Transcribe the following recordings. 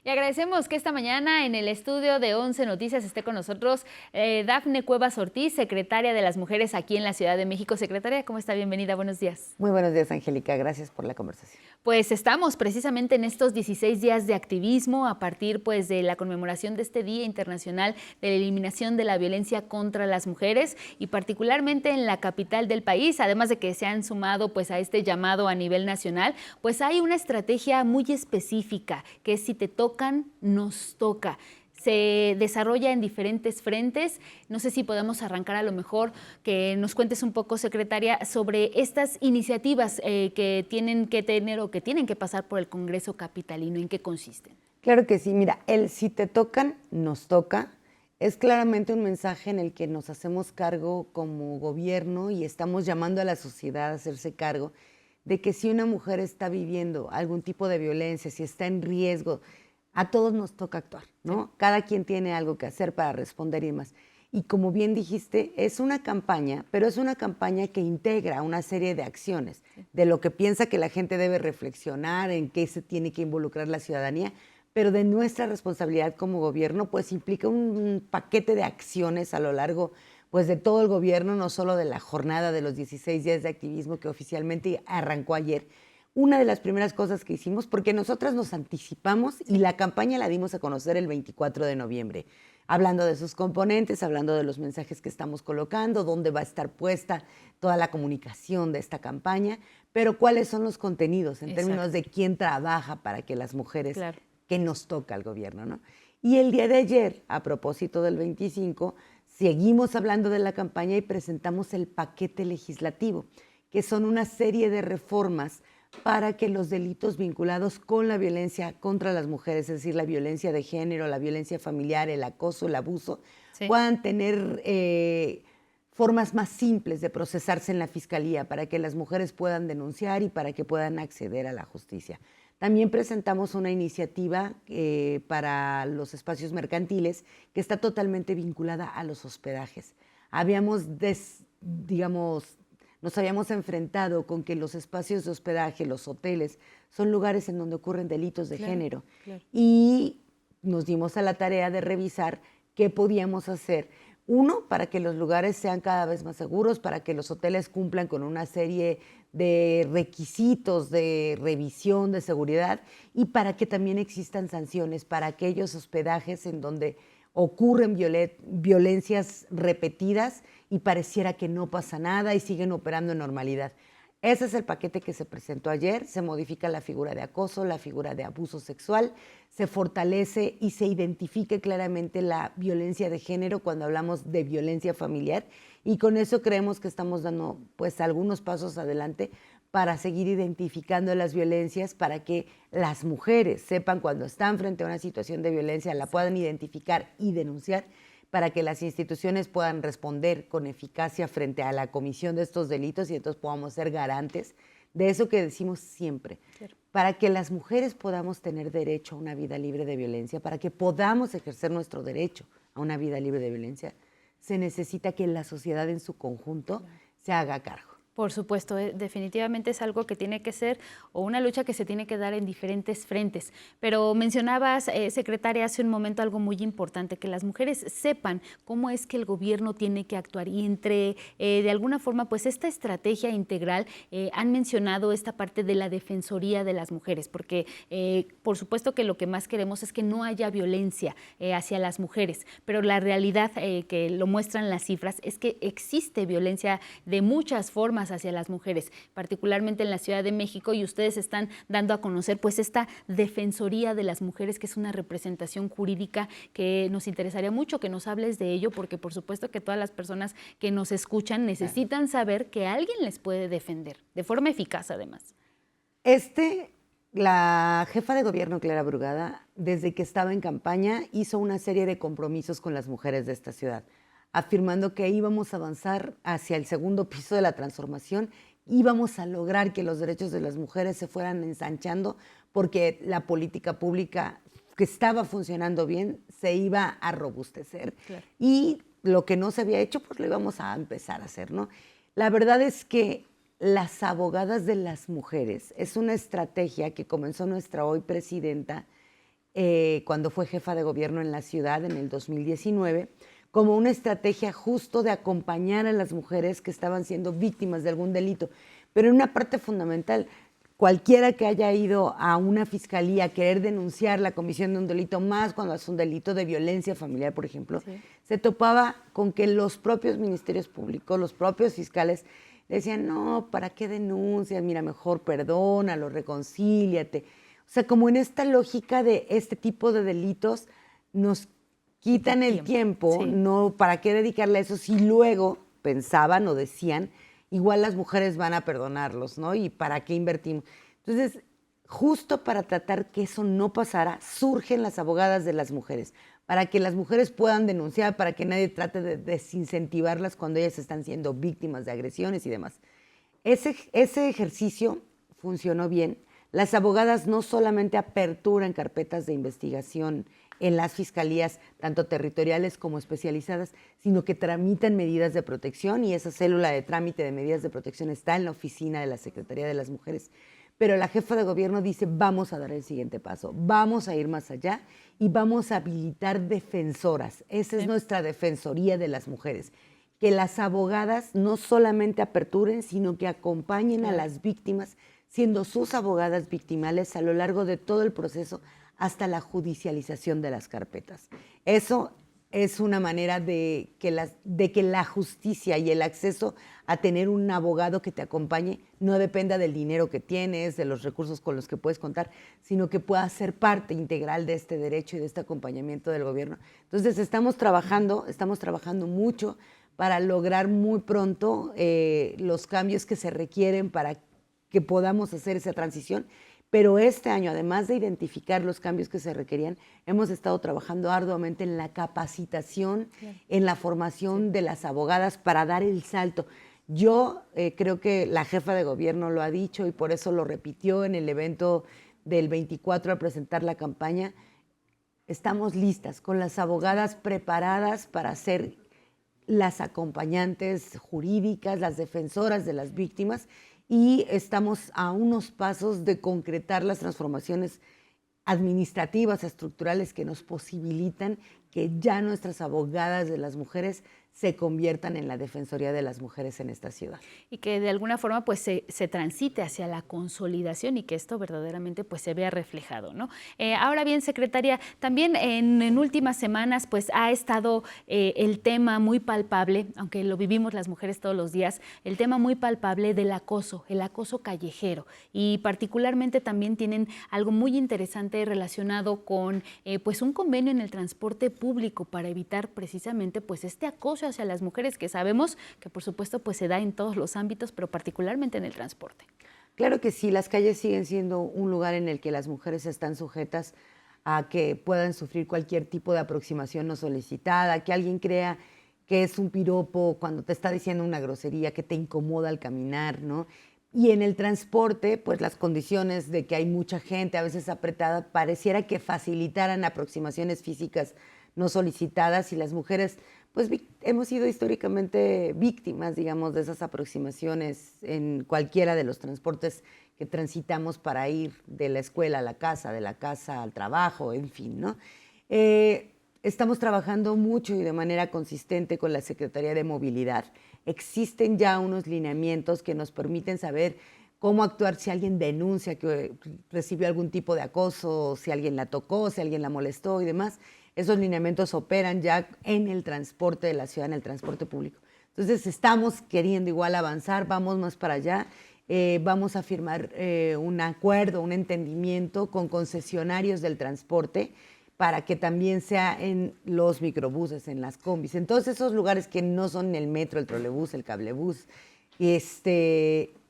Y agradecemos que esta mañana en el estudio de 11 Noticias esté con nosotros Dafne Cuevas Ortiz, secretaria de las Mujeres aquí en la Ciudad de México. Secretaria, ¿cómo está? Bienvenida, buenos días. Muy buenos días, Angélica. Gracias por la conversación. Pues estamos precisamente en estos 16 días de activismo a partir pues de la conmemoración de este Día Internacional de la Eliminación de la Violencia contra las Mujeres y particularmente en la capital del país, además de que se han sumado pues a este llamado a nivel nacional, pues hay una estrategia muy específica que es si te tocan, nos toca. Se desarrolla en diferentes frentes. No sé si podemos arrancar a lo mejor que nos cuentes un poco, secretaria, sobre estas iniciativas que tienen que tener o que tienen que pasar por el Congreso capitalino. ¿En qué consisten? Claro que sí. Mira, el si te tocan, nos toca, es claramente un mensaje en el que nos hacemos cargo como gobierno y estamos llamando a la sociedad a hacerse cargo de que si una mujer está viviendo algún tipo de violencia, si está en riesgo, a todos nos toca actuar, ¿no? Sí. Cada quien tiene algo que hacer para responder y demás. Y como bien dijiste, es una campaña, pero es una campaña que integra una serie de acciones, de lo que piensa que la gente debe reflexionar, en qué se tiene que involucrar la ciudadanía, pero de nuestra responsabilidad como gobierno, pues implica un paquete de acciones a lo largo pues, de todo el gobierno, no solo de la jornada de los 16 días de activismo que oficialmente arrancó ayer. Una de las primeras cosas que hicimos, porque nosotras nos anticipamos y la campaña la dimos a conocer el 24 de noviembre, hablando de sus componentes, hablando de los mensajes que estamos colocando, dónde va a estar puesta toda la comunicación de esta campaña, pero cuáles son los contenidos en términos de quién trabaja para que las mujeres que nos toca al gobierno, ¿no? Y el día de ayer, a propósito del 25, seguimos hablando de la campaña y presentamos el paquete legislativo, que son una serie de reformas para que los delitos vinculados con la violencia contra las mujeres, es decir, la violencia de género, la violencia familiar, el acoso, el abuso, puedan tener formas más simples de procesarse en la fiscalía para que las mujeres puedan denunciar y para que puedan acceder a la justicia. También presentamos una iniciativa para los espacios mercantiles que está totalmente vinculada a los hospedajes. Nos habíamos enfrentado con que los espacios de hospedaje, los hoteles, son lugares en donde ocurren delitos de género. Y nos dimos a la tarea de revisar qué podíamos hacer. Uno, para que los lugares sean cada vez más seguros, para que los hoteles cumplan con una serie de requisitos de revisión, de seguridad, y para que también existan sanciones para aquellos hospedajes en donde ocurren violencias repetidas y pareciera que no pasa nada y siguen operando en normalidad. Ese es el paquete que se presentó ayer. Se modifica la figura de acoso, la figura de abuso sexual, se fortalece y se identifica claramente la violencia de género cuando hablamos de violencia familiar, y con eso creemos que estamos dando pues algunos pasos adelante para seguir identificando las violencias, para que las mujeres sepan cuando están frente a una situación de violencia, la puedan identificar y denunciar, para que las instituciones puedan responder con eficacia frente a la comisión de estos delitos y entonces podamos ser garantes de eso que decimos siempre. Para que las mujeres podamos tener derecho a una vida libre de violencia, para que podamos ejercer nuestro derecho a una vida libre de violencia, se necesita que la sociedad en su conjunto se haga cargo. Por supuesto, definitivamente es algo que tiene que ser o una lucha que se tiene que dar en diferentes frentes. Pero mencionabas, secretaria, hace un momento algo muy importante, que las mujeres sepan cómo es que el gobierno tiene que actuar y de alguna forma, pues esta estrategia integral, han mencionado esta parte de la defensoría de las mujeres, porque por supuesto que lo que más queremos es que no haya violencia hacia las mujeres, pero la realidad que lo muestran las cifras es que existe violencia de muchas formas hacia las mujeres, particularmente en la Ciudad de México, y ustedes están dando a conocer pues esta Defensoría de las Mujeres, que es una representación jurídica que nos interesaría mucho que nos hables de ello, porque por supuesto que todas las personas que nos escuchan necesitan saber que alguien les puede defender, de forma eficaz además. La jefa de gobierno, Clara Brugada, desde que estaba en campaña, hizo una serie de compromisos con las mujeres de esta ciudad, afirmando que íbamos a avanzar hacia el segundo piso de la transformación, íbamos a lograr que los derechos de las mujeres se fueran ensanchando, porque la política pública que estaba funcionando bien se iba a robustecer. Y lo que no se había hecho, pues lo íbamos a empezar a hacer, ¿no? La verdad es que las abogadas de las mujeres es una estrategia que comenzó nuestra hoy presidenta cuando fue jefa de gobierno en la ciudad en el 2019, como una estrategia justo de acompañar a las mujeres que estaban siendo víctimas de algún delito. Pero en una parte fundamental, cualquiera que haya ido a una fiscalía a querer denunciar la comisión de un delito, más cuando es un delito de violencia familiar, por ejemplo, sí, se topaba con que los propios ministerios públicos, los propios fiscales, decían, no, ¿para qué denuncias? Mira, mejor perdónalo, reconcíliate. O sea, como en esta lógica de este tipo de delitos nos quitan el tiempo, sí, no, ¿para qué dedicarle a eso si luego pensaban o decían, igual las mujeres van a perdonarlos, ¿no? ¿Y para qué invertimos? Entonces, justo para tratar que eso no pasara, surgen las abogadas de las mujeres, para que las mujeres puedan denunciar, para que nadie trate de desincentivarlas cuando ellas están siendo víctimas de agresiones y demás. Ese ejercicio funcionó bien. Las abogadas no solamente aperturan carpetas de investigación en las fiscalías, tanto territoriales como especializadas, sino que tramitan medidas de protección y esa célula de trámite de medidas de protección está en la oficina de la Secretaría de las Mujeres. Pero la jefa de gobierno dice, vamos a dar el siguiente paso, vamos a ir más allá y vamos a habilitar defensoras. Esa es nuestra defensoría de las mujeres. Que las abogadas no solamente aperturen, sino que acompañen a las víctimas, siendo sus abogadas victimales a lo largo de todo el proceso hasta la judicialización de las carpetas. Eso es una manera de que la justicia y el acceso a tener un abogado que te acompañe no dependa del dinero que tienes, de los recursos con los que puedes contar, sino que pueda ser parte integral de este derecho y de este acompañamiento del gobierno. Entonces estamos trabajando mucho para lograr muy pronto los cambios que se requieren para que podamos hacer esa transición. Pero este año, además de identificar los cambios que se requerían, hemos estado trabajando arduamente en la capacitación, en la formación de las abogadas para dar el salto. Yo creo que la jefa de gobierno lo ha dicho y por eso lo repitió en el evento del 24 al presentar la campaña. Estamos listas, con las abogadas preparadas para ser las acompañantes jurídicas, las defensoras de las víctimas, y estamos a unos pasos de concretar las transformaciones administrativas, estructurales que nos posibilitan que ya nuestras abogadas de las mujeres se conviertan en la Defensoría de las Mujeres en esta ciudad. Y que de alguna forma pues se transite hacia la consolidación y que esto verdaderamente pues se vea reflejado, ¿no? Ahora bien, secretaria, también en últimas semanas pues ha estado el tema muy palpable, aunque lo vivimos las mujeres todos los días, el tema muy palpable del acoso, el acoso callejero, y particularmente también tienen algo muy interesante relacionado con pues un convenio en el transporte público para evitar precisamente pues este acoso hacia las mujeres, que sabemos que por supuesto pues se da en todos los ámbitos, pero particularmente en el transporte. Claro que sí, las calles siguen siendo un lugar en el que las mujeres están sujetas a que puedan sufrir cualquier tipo de aproximación no solicitada, que alguien crea que es un piropo cuando te está diciendo una grosería, que te incomoda al caminar, ¿no? Y en el transporte, pues las condiciones de que hay mucha gente, a veces apretada, pareciera que facilitaran aproximaciones físicas no solicitadas, y las mujeres pues hemos sido históricamente víctimas, digamos, de esas aproximaciones en cualquiera de los transportes que transitamos para ir de la escuela a la casa, de la casa al trabajo, en fin, ¿no? Estamos trabajando mucho y de manera consistente con la Secretaría de Movilidad. Existen ya unos lineamientos que nos permiten saber cómo actuar si alguien denuncia que recibió algún tipo de acoso, si alguien la tocó, si alguien la molestó y demás. Esos lineamientos operan ya en el transporte de la ciudad, en el transporte público. Entonces estamos queriendo igual avanzar, vamos más para allá. Vamos a firmar un acuerdo, un entendimiento con concesionarios del transporte para que también sea en los microbuses, en las combis, en todos esos lugares que no son el metro, el trolebús, el cablebús.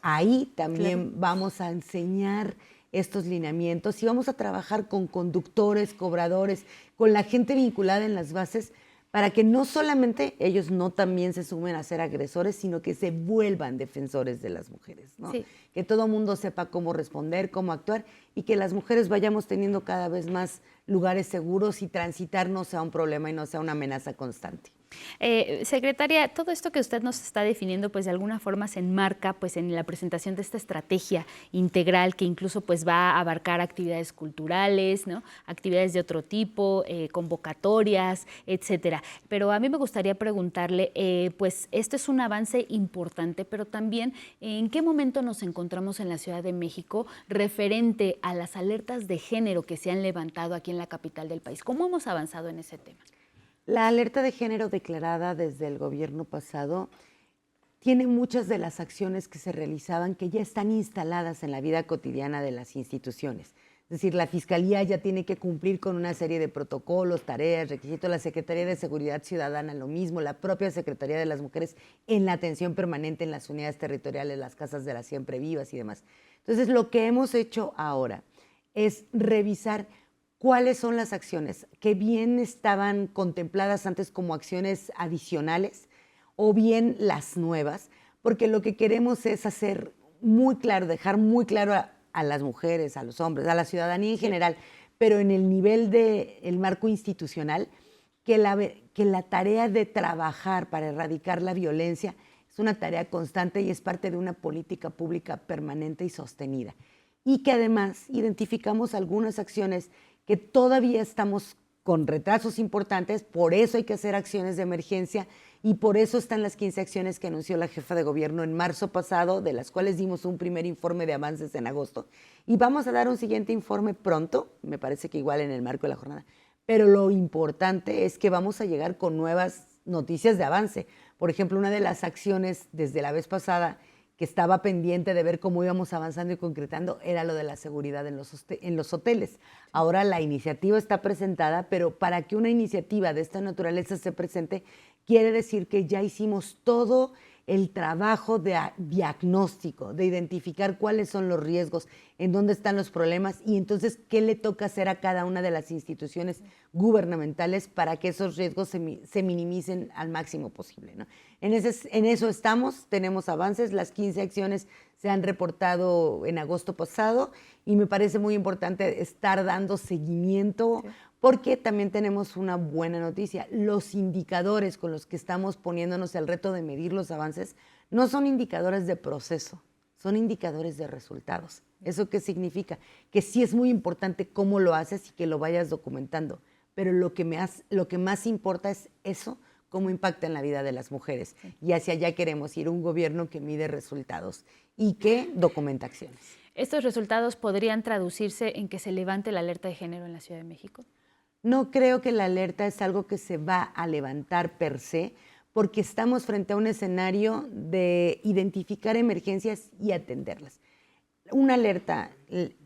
Ahí también vamos a enseñar estos lineamientos y vamos a trabajar con conductores, cobradores, con la gente vinculada en las bases, para que no solamente ellos no también se sumen a ser agresores, sino que se vuelvan defensores de las mujeres, ¿no? Sí. Que todo mundo sepa cómo responder, cómo actuar, y que las mujeres vayamos teniendo cada vez más lugares seguros y transitar no sea un problema y no sea una amenaza constante. Secretaria, todo esto que usted nos está definiendo, pues de alguna forma se enmarca pues en la presentación de esta estrategia integral que incluso pues va a abarcar actividades culturales, ¿no? Actividades de otro tipo, convocatorias, etcétera. Pero a mí me gustaría preguntarle, pues esto es un avance importante, pero también ¿en qué momento nos encontramos en la Ciudad de México referente a las alertas de género que se han levantado aquí en la capital del país? ¿Cómo hemos avanzado en ese tema? La alerta de género declarada desde el gobierno pasado tiene muchas de las acciones que se realizaban que ya están instaladas en la vida cotidiana de las instituciones. Es decir, la Fiscalía ya tiene que cumplir con una serie de protocolos, tareas, requisitos, la Secretaría de Seguridad Ciudadana lo mismo, la propia Secretaría de las Mujeres en la atención permanente en las unidades territoriales, las casas de las siempre vivas y demás. Entonces, lo que hemos hecho ahora es revisar cuáles son las acciones que bien estaban contempladas antes como acciones adicionales o bien las nuevas, porque lo que queremos es hacer muy claro, dejar muy claro a las mujeres, a los hombres, a la ciudadanía en general, pero en el nivel del marco institucional, que la tarea de trabajar para erradicar la violencia es una tarea constante y es parte de una política pública permanente y sostenida. Y que además identificamos algunas acciones que todavía estamos con retrasos importantes, por eso hay que hacer acciones de emergencia y por eso están las 15 acciones que anunció la jefa de gobierno en marzo pasado, de las cuales dimos un primer informe de avances en agosto. Y vamos a dar un siguiente informe pronto, me parece que igual en el marco de la jornada. Pero lo importante es que vamos a llegar con nuevas noticias de avance. Por ejemplo, una de las acciones desde la vez pasada que estaba pendiente de ver cómo íbamos avanzando y concretando, era lo de la seguridad en los hoteles. Ahora la iniciativa está presentada, pero para que una iniciativa de esta naturaleza se presente, quiere decir que ya hicimos todo el trabajo de diagnóstico, de identificar cuáles son los riesgos, en dónde están los problemas y entonces qué le toca hacer a cada una de las instituciones gubernamentales para que esos riesgos se minimicen al máximo posible, ¿no? En eso estamos, tenemos avances, las 15 acciones se han reportado en agosto pasado y me parece muy importante estar dando seguimiento. Sí. Porque también tenemos una buena noticia. Los indicadores con los que estamos poniéndonos el reto de medir los avances no son indicadores de proceso, son indicadores de resultados. ¿Eso qué significa? Que sí es muy importante cómo lo haces y que lo vayas documentando, pero lo que más importa es eso, cómo impacta en la vida de las mujeres. Sí. Y hacia allá queremos ir, un gobierno que mide resultados y que documenta acciones. ¿Estos resultados podrían traducirse en que se levante la alerta de género en la Ciudad de México? No creo que la alerta es algo que se va a levantar per se, porque estamos frente a un escenario de identificar emergencias y atenderlas. Una alerta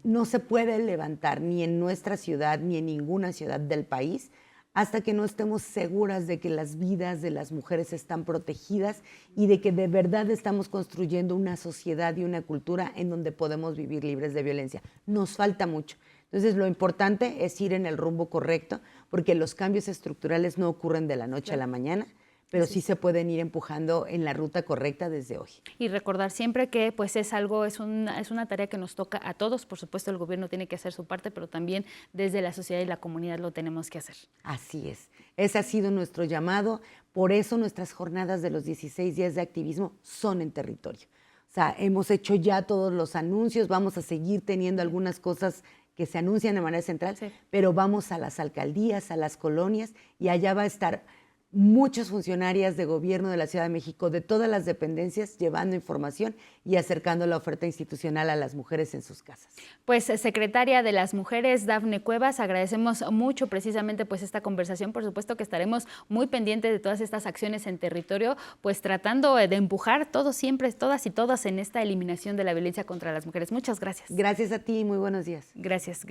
no se puede levantar ni en nuestra ciudad ni en ninguna ciudad del país hasta que no estemos seguras de que las vidas de las mujeres están protegidas y de que de verdad estamos construyendo una sociedad y una cultura en donde podemos vivir libres de violencia. Nos falta mucho. Entonces, lo importante es ir en el rumbo correcto, porque los cambios estructurales no ocurren de la noche a la mañana, pero sí se pueden ir empujando en la ruta correcta desde hoy. Y recordar siempre que pues es una tarea que nos toca a todos. Por supuesto, el gobierno tiene que hacer su parte, pero también desde la sociedad y la comunidad lo tenemos que hacer. Así es. Ese ha sido nuestro llamado. Por eso nuestras jornadas de los 16 días de activismo son en territorio. O sea, hemos hecho ya todos los anuncios, vamos a seguir teniendo algunas cosas que se anuncian de manera central, sí. Pero vamos a las alcaldías, a las colonias, y allá va a estar muchas funcionarias de gobierno de la Ciudad de México, de todas las dependencias, llevando información y acercando la oferta institucional a las mujeres en sus casas. Pues, secretaria de las Mujeres, Dafne Cuevas, agradecemos mucho precisamente pues esta conversación. Por supuesto que estaremos muy pendientes de todas estas acciones en territorio, pues tratando de empujar todos siempre, todas y todas en esta eliminación de la violencia contra las mujeres. Muchas gracias. Gracias a ti y muy buenos días. Gracias.